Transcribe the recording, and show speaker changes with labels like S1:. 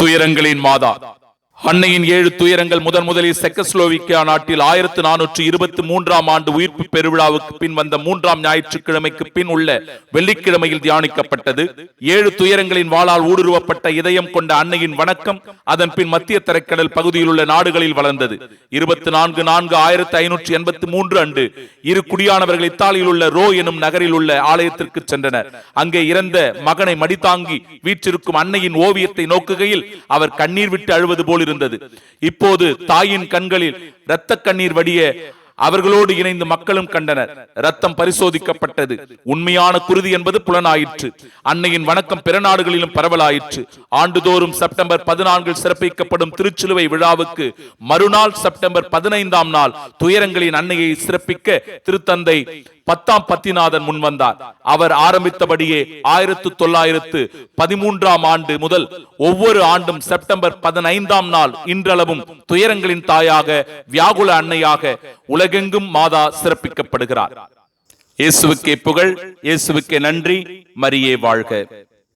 S1: துயரங்களின் மாதா. அன்னையின் 7 துயரங்கள் முதலில் செக்கஸ்லோவிக்கியா நாட்டில் 1423ஆம் ஆண்டு உயிர்ப்பு பெருவிழாவுக்கு பின் வந்த 3ஆம் ஞாயிற்றுக்கிழமைக்கு பின் உள்ள வெள்ளிக்கிழமையில் தியானிக்கப்பட்டது. 7 துயரங்களின் வாளால் ஊடுருவப்பட்ட இதயம் கொண்ட அன்னையின் வணக்கம் அதன் பின் மத்திய தரைக்கடல் பகுதியில் உள்ள நாடுகளில் வளர்ந்தது. 24/4/1583 அன்று இரு குடியானவர்கள் இத்தாலியில் உள்ள ரோ எனும் நகரில் உள்ள ஆலயத்திற்கு சென்றனர். அங்கே இறந்த மகனை மடித்தாங்கி வீற்றிருக்கும் அன்னையின் ஓவியத்தை நோக்குகையில் அவர் கண்ணீர் விட்டு அழுவது போல் இருந்தது. இப்போது தாயின் கண்களில் இரத்த கண்ணீர் வடிய அவர்களோடு இணைந்து மக்களும் கண்டனர். ரத்தம் பரிசோதிக்கப்பட்டது. உண்மையான குருதி என்பது புலனாயிற்று. அன்னையின் வணக்கம் பிற நாடுகளிலும் பரவலாயிற்று. ஆண்டுதோறும் செப்டம்பர் 14 சிறப்பிக்கப்படும் திருச்சிலுவை விழாவுக்கு மறுநாள் செப்டம்பர் 15ஆம் நாள் துயரங்களின் அன்னையை சிறப்பிக்க திருத்தந்தை 10ஆம் பத்திநாதன் முன்வந்தார். அவர் ஆரம்பித்தபடியே 1913ஆம் ஆண்டு முதல் ஒவ்வொரு ஆண்டும் செப்டம்பர் 15ஆம் நாள் இன்றளவும் துயரங்களின் தாயாக, வியாகுல அன்னையாக உலகெங்கும் மாதா சிறப்பிக்கப்படுகிறார். இயேசுவுக்கே புகழ், இயேசுவுக்கே நன்றி, மரியே வாழ்க.